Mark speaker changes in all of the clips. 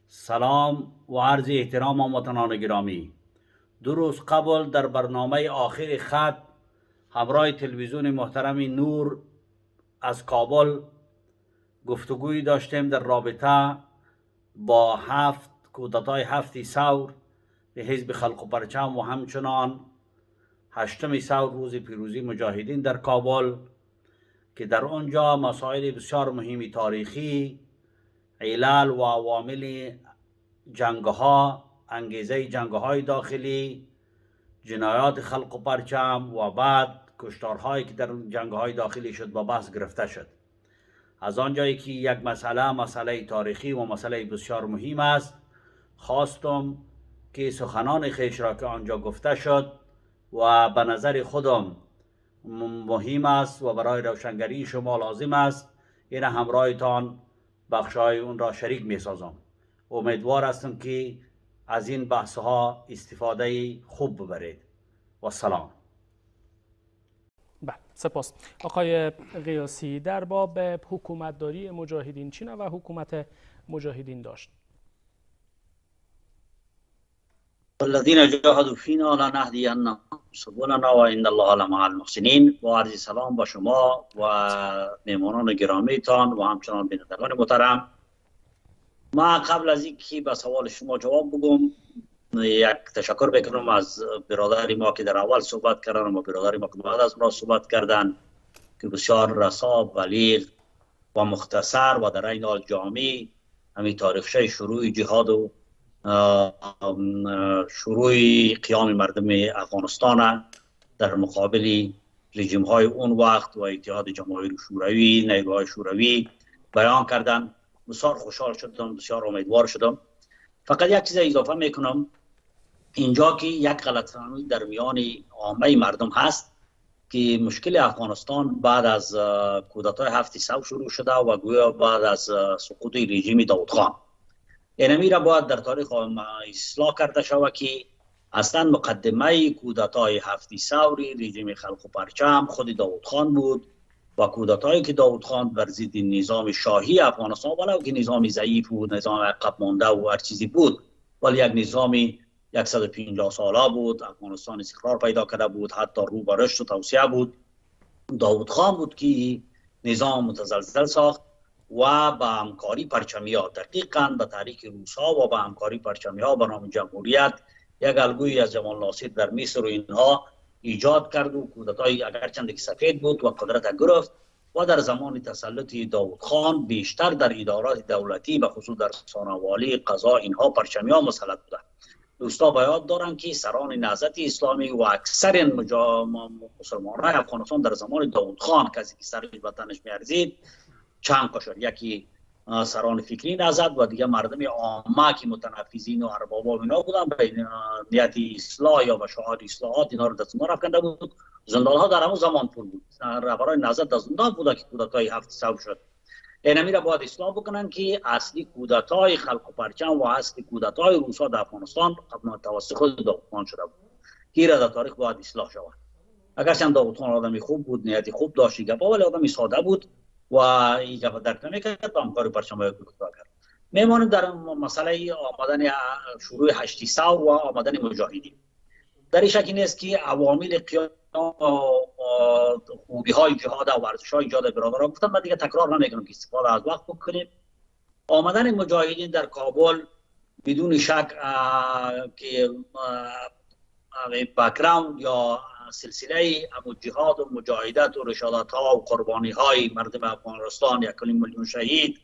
Speaker 1: سلام و عرض احترام هموطنان گرامی. 2 روز قبل در برنامه آخر خط همراه تلویزیون محترم نور از کابل گفتگوی داشتیم در رابطه با کودتای 7 ثور حزب خلق و پرچم و همچنان 8 ثور روز پیروزی مجاهدین در کابل که در آنجا مسائل بسیار مهمی تاریخی، علل و عوامل جنگها، انگیزه جنگهای داخلی، جنایات خلق و پرچم و بعد کشتارهایی که در جنگهای داخلی شد با بحث گرفته شد. از آنجایی که یک مسئله تاریخی و مسئله بسیار مهم است، خواستم که سخنان خویش را که آنجا گفته شد و به نظر خودم مهم است و برای روشنگری شما لازم است، این همراهتان بخشای اون را شریک می سازم. امیدوار هستم که از این بحث ها استفاده خوب ببرید و سلام.
Speaker 2: بله، سپاس. آقای قیاسی، در باب حکومتداری مجاهدین چی و حکومت مجاهدین داشت؟
Speaker 3: الذين جاهدوا فينا لنهدينهم سبلنا وان الله لمع المحسنین. با عرض سلام با شما و مهمانان گرامیتان و همچنان بینندگان محترم. ما قبل از اینکه به سوال شما جواب بگم یک تشکر بکنم از برادری ما که در اول صحبت کردن و برادری ما که بعد از ما صحبت کردن که بسیار رسا، بلیغ و مختصر و در این حال جامع همین تاریخچه شروع جهاد و شروع قیام مردم افغانستان در مقابل رژیم های اون وقت و اتحاد جماهیر شوروی، نیروهای شوروی بیان کردن. بسیار خوشحال شدم، بسیار امیدوار شدم. فقط یک چیز اضافه میکنم اینجا که یک غلطفهمی در میان عامه مردم هست که مشکل افغانستان بعد از کودتای 7 ثور شروع شده و گویا بعد از سقوط رژیم داود خان. اینمی را باید در تاریخ اصلاح کرده شود که اصلا مقدمه کودتای 7 ثور رژیم خلق و پرچم خود داود خان بود و کودتایی که داود خان بر ضد نظام شاهی افغانستان، ولو که نظام ضعیف بود، نظام عقب مانده و هر چیزی بود، ولی یک نظام 150 ساله بود. افغانستان استقرار پیدا کرده بود، حتی رو به رشد و توسعه بود. داود خان بود که نظام متزلزل ساخت و با همکاری پرچمی‌ها، دقیقاً به تحریک روس‌ها و با همکاری پرچمی‌ها به نام جمهوریت یک الگویی از جمال ناصر در مصر و اینها ایجاد کرد و کودتای اگرچند که سفید بود و قدرت گرفت و در زمان تسلط داود خان بیشتر در ادارات دولتی به خصوص در ثانوالی، قضا، اینها پرچمی‌ها مسلط بودند. دوستا باید دارن که سران نهضت اسلامی و اکثر مسلمانان افغانستان در زمان داود خان، کسی که سرش به تنش میارزید، چند قشر، یکی سران فکری نهضت و دیگه مردم عامه که متنفذین و ارباب و اینا بودن، به نیت اصلاح یا به شعار اصلاحات اینا رو دست ما رفکنده بود. زندان ها در همون زمان پر بود، رهبران نهضت در زندان بوده که کودتای 7 ثور شد. اینمی را باید اصلاح بکنن که اصلی کودتای خلق و پرچم و اصلی کودتای روسا در افغانستان توسط خود داود خان شده بود که را در تاریخ باید اصلاح شود. اگرچه داود خان آدمی خوب بود، نیتی خوب داشت، گپا، ولی آدمی ساده بود و این گپ درک نمی‌کرد و همکاری پرچم‌های کوتاه کرد. میمانیم در مسئله آمدن شروع 8 ثور و آمدن مجاهدین. در این شک نیست که عوامل قیام خوبی‌های جهاد و ورزش‌های جهاد برادران گفتم، من دیگه تکرار نمی‌کنم که استفاده از وقت بکنیم. آمدن مجاهدین در کابل بدون شک که بک‌گراند یا سلسله جهاد و مجاهدت و رشادت‌ها و قربانی‌های مردم افغانستان، 1 میلیون شهید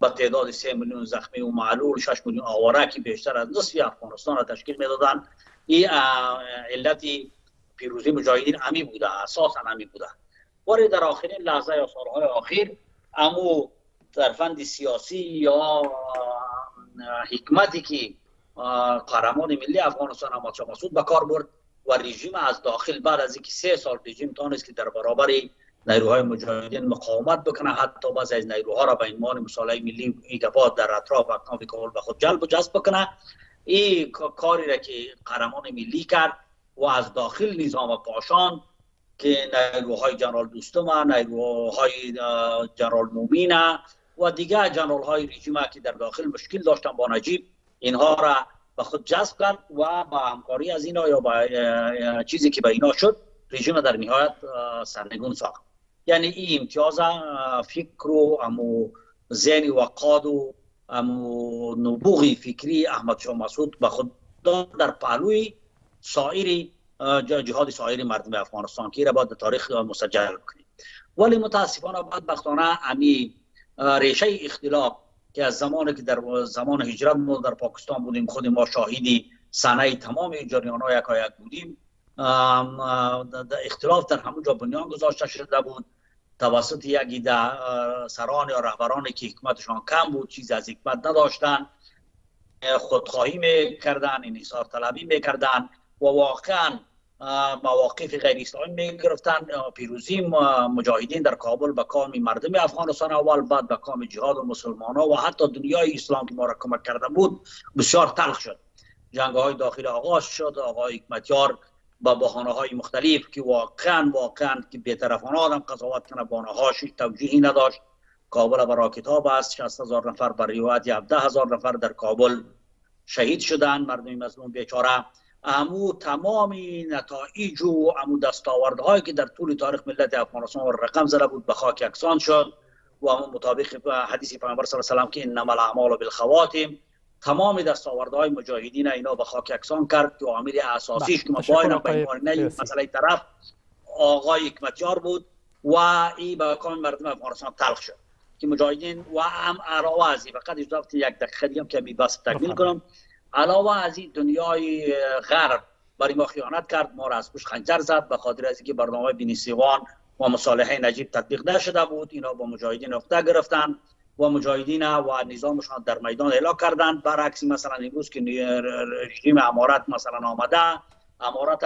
Speaker 3: با تعداد 3 میلیون زخمی و معلول، 6 میلیون آواره که بیشتر از نصف افغانستان را تشکیل می‌دادند، این علت پیروزی مجاهدین همی بوده، اساساً همی بوده. ولی در آخرین لحظه یا سالهای آخر امو در فند سیاسی یا حکمتی که قهرمان ملی افغانستان احمد شاه مسعود به کار برد و رژیم از داخل بعد از اینکه 3 سال رژیم تانست که در برابر نیروهای مجاهدین مقاومت بکنه، حتی بعضی از نیروها را به عنوان مصالحه ملی ایگفات در اطراف اکناف کابل به خود جذب بکنه. این کاری را که قهرمان ملی کرد و از داخل نظام پاشان که نیروهای جنرال دوستم، نیروهای جنرال مومین و دیگه جنرال های رژیم که در داخل مشکل داشتن با نجیب، اینها را به خود جذب کرد و با همکاری از اینا یا با چیزی که به اینا شد رژیم در نهایت سرنگون ساخت. یعنی این امتیاز فکر و ذهن وقاد و نبوغ فکری احمد شاه مسعود به خود در پهلوی سایر جهاد سایر مردم افغانستان که را باید تاریخ مسجل کنیم. ولی متاسفانه بدبختانه امی ریشه اختلاف که از زمانی که در زمان هجرت ما در پاکستان بودیم خود ما شاهدی صحنه تمام جریان‌ها یکایک بودیم. اختلاف در همونجا بنیان گذاشته شده بود توسط یکی سران یا رهبرانی که حکمتشان کم بود، چیز از حکمت نداشتن، خودخواهی میکردن، انحصار طلبی میکردن و واقعا مواقف غیر اسلامی میگرفتن. پیروزی مجاهدین در کابل به کام مردم افغانستان اول، بعد به کام جهاد و مسلمانان و حتی دنیای اسلام که ما را کمک کرده بود بسیار تلخ شد. جنگ های داخل آغاز شد. آقای حکمتیار با بهانه های مختلف که واقعا که بی‌طرفانه آدم قضاوت کنه، بهانه هاش توجیهی نداشت. کابل برای کتاب است. 60,000 نفر بر روایت 17,000 نفر در کابل شهید شدند، مردم مظلوم بیچاره. امو تمام نتایج و امو دستاوردهایی که در طول تاریخ ملت افغانستان رقم زده بود به خاک یکسان شد و امو مطابق حدیث پیامبر صلی الله علیه و سلم که انما الاعمال بالخواتم، تمام دستاوردهای مجاهدین اینا به خاک یکسان کرد که عامل اساسیش که ما باید مسئله طرف آقای حکمتیار بود و این به کام مردم افغانستان تلخ شد که مجاهدین و هم علاوه از این فقط اجازه یک دقیقه دیگه که می بس تکمیل کنم، علاوه از این دنیای غرب برای ما خیانت کرد، ما را از پشت خنجر زد به خاطر از اینکه برنامه بنیسیوان و مصالحه نجیب تطبیق نشده بود. اینا با مجاهدین نقطه گرفتن و مجاهدین و نظامشان در میدان اعلام کردند. برعکس مثلا امروز که رژیم امارت مثلا آمده، امارت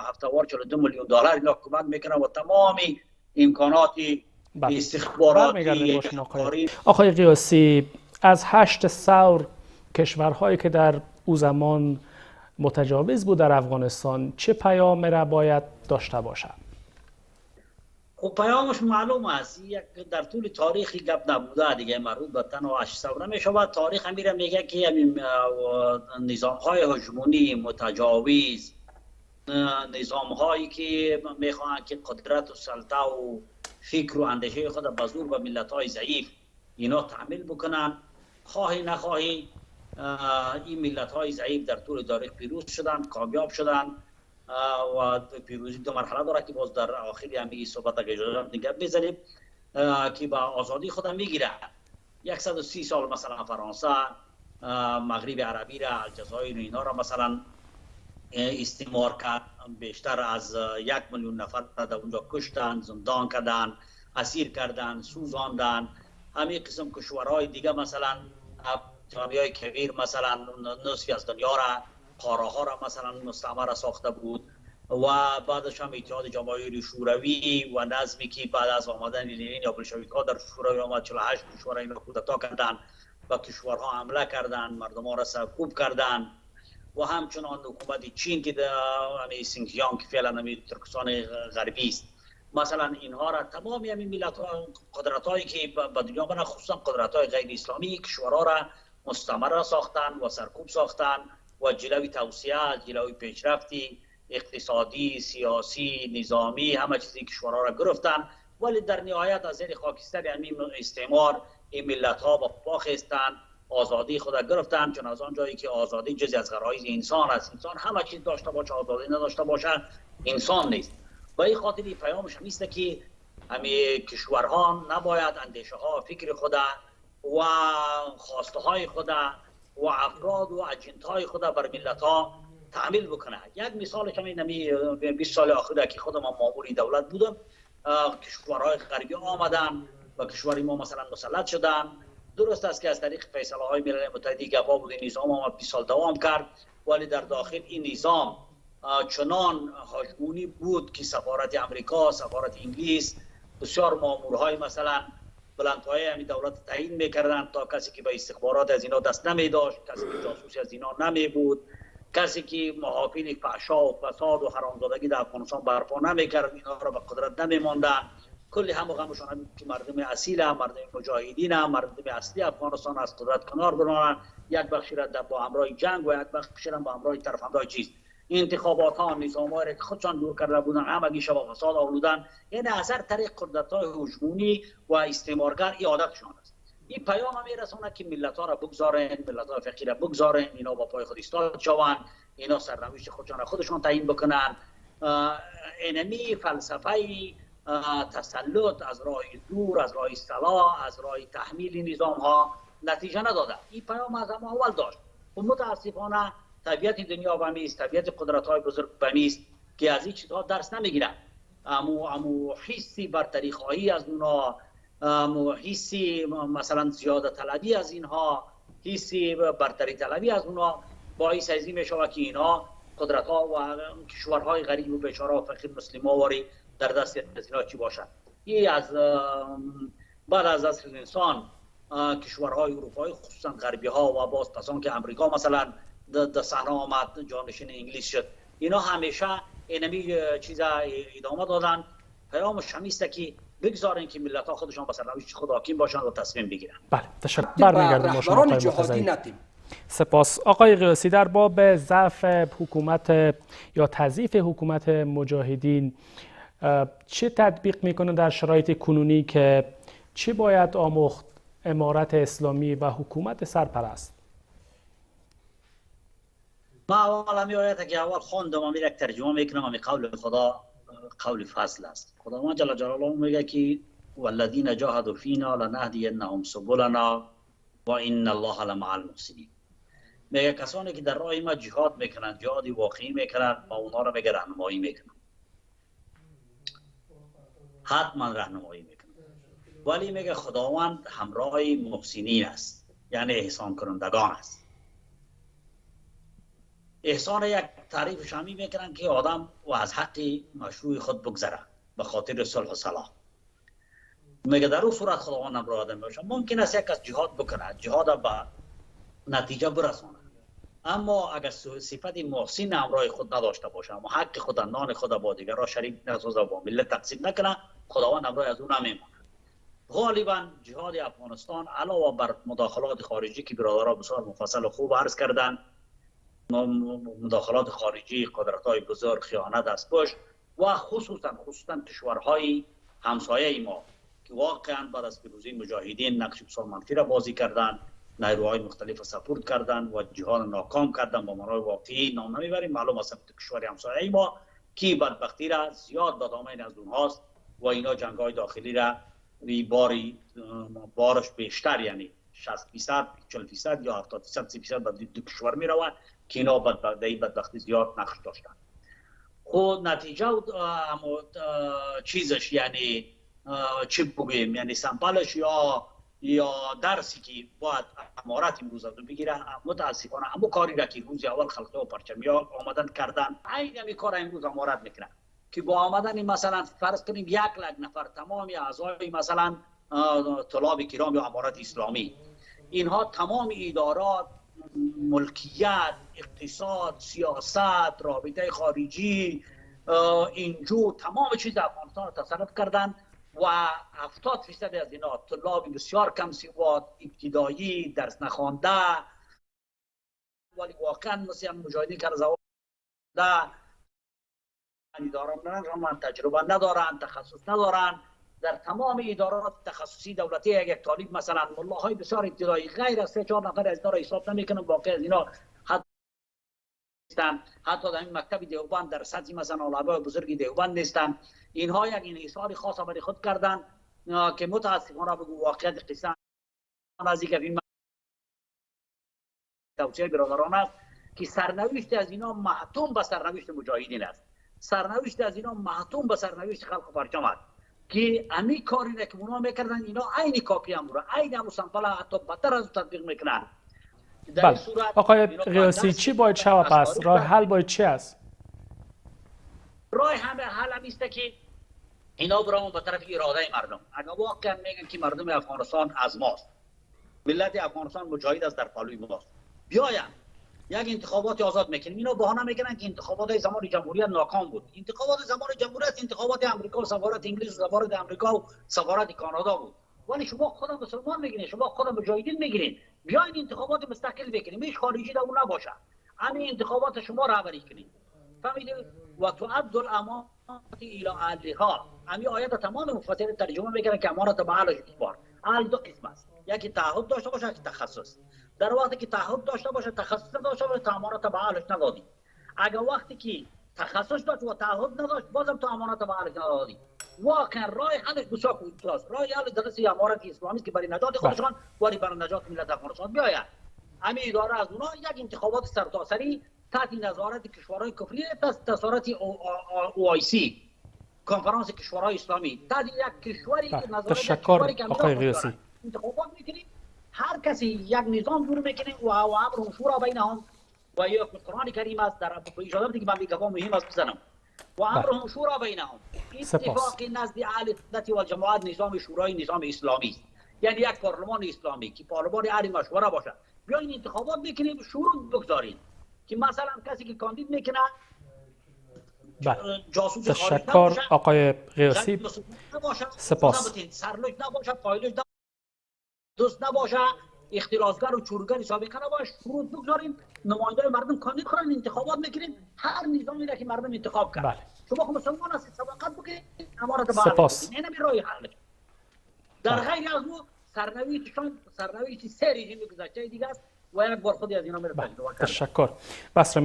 Speaker 3: هفته‌وار 42 میلیون دلار اینا کمک میکنه و تمامی امکاناتی استخباراتی.
Speaker 2: آقای قیاسی، از 8 ثور کشورهایی که در او زمان متجاوز بود در افغانستان چه پیام را باید داشته باشد؟
Speaker 3: خب پیامش معلوم است، یک در طول تاریخی گپ نبوده دیگه، مربوط به تنها 8 ثور نمیشود. تاریخ میره میگه که نظام‌های هژمونی متجاوز، نظام‌هایی که میخواهند که قدرت و سلطه و فکر و اندیشه خود به زور به ملت‌های ضعیف اینا تحمیل بکنن، خواهی نخواهی این ملت‌های ضعیف در طول تاریخ پیروز شدن، کامیاب شدن و پیروزی دو مرحله داره که باز در آخری همین صحبت اگه اجازه دیگه بزنیم که با آزادی خودم میگیره. 130 سال مثلا فرانسه مغرب عربی را، الجزایر اینا را مثلا استعمار کرد، بیشتر از 1 میلیون نفر را در اونجا کشتن، زندان کردن، اسیر کردن، سوزاندن. همین قسم کشورهای دیگه مثلا جامعه کبیر مثلا نصفی از دنیا را، قاره ها را مثلا مستعمره ساخته بود و بعدش هم اتحاد جماهیر شوروی و نظمی که بعد از آمدن لنین یا بلشویک ها در شوروی آمد 48 کشور اینا کودتا کردن و کشورها حمله کردن، مردم ها را سرکوب کردن و همچنان حکومت چین که در سینکیانگ که فعلا ترکستان غربی است مثلا اینها را تمام همین ملت ها قدرت هایی که به دنیا بنا خصوصا قدرت های غیر اسلامی کشورها را مستعمره ساختن و سرکوب ساختن و جلوی توسعه، جلوی پیشرفتی اقتصادی، سیاسی، نظامی همه چیزی کشورها را گرفتن. ولی در نهایت از زیر خاکستر همین استعمار این ملت ها با پا خیستن، آزادی خود گرفتن، چون از آنجایی که آزادی جزئی از غرایز انسان است، انسان همه چیز داشته باشه آزادی نداشته باشه انسان نیست. و این خاطر پیامش همیست که همین کشورها نباید اندیشه ها فکر خود و خواسته های خود و افراد و اجنت های خود بر ملت ها تعمیل بکنه. یک مثال که من 20 سال اخیر که خودم مامور دولت بودم، کشورهای غربی آمدن و کشور ما مثلا مسلط شدن. درست است که از طریق فیصله های ملل متحد گپا بود، نظام ما 20 سال دوام کرد، ولی در داخل این نظام چنان هژمونی بود که سفارت امریکا، سفارت انگلیس، بسیار مامورهای مثلا بلندپایه همین دولت تعیین میکردن تا کسی که به استخبارات از اینا دست نمی داشت، کسی که جاسوسی از اینا نمی بود، کسی که محافل فحشا و فساد و حرامزادگی در افغانستان برپا نمی کرد، اینا را به قدرت نمی ماندن کلی هم غمشان که مردم اصیل، مردم مجاهدین، مردم اصلی افغانستان از قدرت کنار برانن، یک بخشی را با همراه جنگ و یک بخشی را با همراه طرف همراه چیز انتخابات ها، نظام هایی که خودشان دور کرده بودن همگی شب فساد آوردن. یعنی اثر طریق قدرت های هجومی و استعمارگر عادتشان است. این پیام هم میرسونه که ملت ها را بگذارن، ملت های فقیر را بگذارن، اینا با پای خود ایستاد شوند، اینا سرنوشت خودشان تعیین بکنن. اینمی فلسفه تسلط از راه دور، از راه اصطلاح، از راه تحمیل نظام ها نتیجه نداده. این پیام از هم اول داشت و متاسفانه طبیعت دنیا بمیست، طبیعت قدرت های بزرگ بمیست که از این چیزها درس نمیگیرن. امو حسی برتری خواهی از اونا، حسی مثلا زیاده طلبی از اینها، حسی برتری طلبی از اونا باعث از این میشود که اینا قدرت ها و کشورهای غریب و بیچاره و فقیر مسلمان واری در دست اینا چی باشد. این از بعد از عصر انسان کشورهای اروپایی خصوصا غربی ها و باز پسان که امریکا مثلا در صحنه آمد، جانشین انگلیس شد، اینا همیشه اینمی چیزا ادامه دادن. پیامش همیسته که بگذارن که ملت ها خودشان به سرنوشت خود حاکم باشند و تصمیم بگیرن.
Speaker 2: بله، تشکر. برمیگردیم با شما آقای مرتضوی. سپاس. آقای قیاسی، در باب ضعف حکومت یا تضعیف حکومت مجاهدین چه تطبیق میکنه در شرایط کنونی که چه باید آموخت امارت اسلامی و حکومت سرپرست؟
Speaker 3: ما اول همی آیت که اول خواندم و یک ترجمه میکنم، همی قول خدا قول فضل است. خداوند جل جلاله میگه که والذین جاهدوا فینا لنهدینهم سبلنا و ان الله لمع المحسنین. میگه کسانی که در راه ما جهاد میکنن، جهادی واقعی میکنن، ما اونها رو میگه راهنمایی میکنن، حتما راهنمایی میکنن. ولی میگه خداوند همراه محسنین است، یعنی احسان کنندگان است. احسان یک تعریفش همی میکنن که آدم و از حق مشروع خود بگذره به خاطر صلح و صلاح. میگه در اون صورت خداوند همراه آدم باشه. ممکن است یک کس جهاد بکنه، جهاد به نتیجه برسونه، اما اگر صفت محسن همراه خود نداشته باشه، اما حق خود، نان خود با دیگران شریک نسازه و با ملت تقسیم نکنه، خداوند همراه از اون نمیمونه. غالبا جهاد افغانستان علاوه بر مداخلات خارجی که برادرها بسیار مفصل و خوب عرض کردن، مداخلات خارجی، قدرت‌های بزرگ، خیانت است باش و خصوصا کشورهای همسایه ما که واقعا بعد از پیروزی مجاهدین نقش بسیار منفی را بازی کردن، نیروهای مختلف سپورت کردن و جهاد ناکام کردن. با معنای واقعی نام نمیبریم، معلوم است کشور همسایه ما کی بدبختی را زیاد به دامن از اونهاست و اینا جنگ‌های داخلی را بارش بیشتر، یعنی 60%، 40% یا 70%، 30% به دو کشور میروند که اینا بدبختی زیاد نقش داشتن. خود نتیجه چیزش یعنی چی بگویم، یعنی سمپلش یا درسی که باید امارت امروز از بگیره، متاسفانه همون کاری را که روز اول خلقه و پرچمی آمدن کردن، همین کار امروز امارت میکنه که با آمدن مثلا فرض کنیم 1 لک نفر تمامی اعضای مثلا طلاب کرام یا امارت اسلامی، اینها تمام ادارات، ملکیت، اقتصاد، سیاست، رابطه خارجی، اینجور تمام چیز افغانستان را تصرف کردن و 70% از اینا طلاب بسیار کم سواد، ابتدایی، درس نخوانده، ولی واقعا مثل مجاهدین که رضا ندارن، تجربه ندارن، تخصص ندارن. در تمام ادارات تخصصی دولتی یک طالب مثلا ملاهای بسیار ابتدایی غیر از 3-4 نفر از اینا را حساب نمیکنن، واقعا از اینا حتی در این مکتب دیوبند در سطح مثلا علمای بزرگ دیوبند نیستن. اینها یک انحصار خاص برای خود کردن که متاسفانه بگو واقعیت قصه از اینکه این توصیه برادران است که سرنوشت از اینا محتوم به سرنوشت مجاهدین است، سرنوشت از اینا محتوم به سرنوشت خلق و پرچم است که امی کاری را که اونا میکردن اینا عین کاپی هم را عین هم سمپل حتی بدتر از تطبیق میکنن.
Speaker 2: بله. آقای قیاسی، چی باید شود پس؟ راه حل باید چی است؟
Speaker 3: راه حل همیسته که اینا برامون به طرف اراده مردم. اگر واقعا میگن که مردم افغانستان از ماست، ملت افغانستان مجاهد است، در پالوی ماست، بیاین یک انتخابات آزاد میکنیم. اینا بهانه میکنن که انتخابات زمان جمهوریت ناکام بود. انتخابات زمان جمهوریت انتخابات امریکا و سفارت انگلیس و سفارت امریکا و سفارت کانادا بود. ولی شما خودم مسلمان میگین، شما خودم مجاهدین میگین، بیاین انتخابات مستقل بکنیم، هیچ خارجی در اون نباشه، همین انتخابات شما رهبری کنید. فهمیدید؟ و تعد الامانات الى اهلها. همین آیات تمام مفسرین ترجمه میکنن که امانت به اهلش بسپار. اهل دو قسم است، یکی تعهد داشته باشه، یکی تخصص. در وقتی که تعهد داشته باشه، تخصص داشته باشه، تا امانت به اهلش ندادی. اگر وقتی که تخصص داشت و تعهد نداشت، بازم تو امانت به اهلش ندادی. واقعا راه حلش بسیار کوتاست. راه حل درس امارت اسلامی است که برای نجات خودشان و برای نجات ملت افغانستان بیاید. همین اداره از اونها یک انتخابات سرتاسری تحت نظارت کشورهای کفری، تحت نظارت OIC، کنفرانس کشورهای اسلامی، تحت یک کشوری نظارت
Speaker 2: تشکر آقای غیاثی.
Speaker 3: انتخابات میکنیم، هر کسی یک نظام جور میکنه و امر شورا بینهم و یک قرآن کریم است. در اجازه بدید که من میگم مهم است بزنم. و امرهم شورا بینهم، اتفاق نزد اهل سنت و جماعت نظام شورای نظام اسلامی است، یعنی یک پارلمان اسلامی که پارلمان اهل مشوره باشه. بیاین انتخابات میکنیم، شروط بگذارین که مثلا کسی که کاندید میکنه جاسوس خارج نباشه،
Speaker 2: تشکر آقای غیاثی. سپاس.
Speaker 3: سرلوج نباشه، پایلوج دوست نباشه، اختلاسگر و چورگر سابقه نباشه. شروط بگذاریم، نماینده مردم کاندید کنن، انتخابات میکنیم، هر نظامی را که مردم انتخاب کنن. شما خود مسلمان هستید، صداقت بکنید، امارت به
Speaker 2: سپاس.
Speaker 3: اینه راه حل. در غیر از او سرنوشت سه رژیم گذشته دیگه است و یک بار خودی از اینا میره.
Speaker 2: تشکر. بس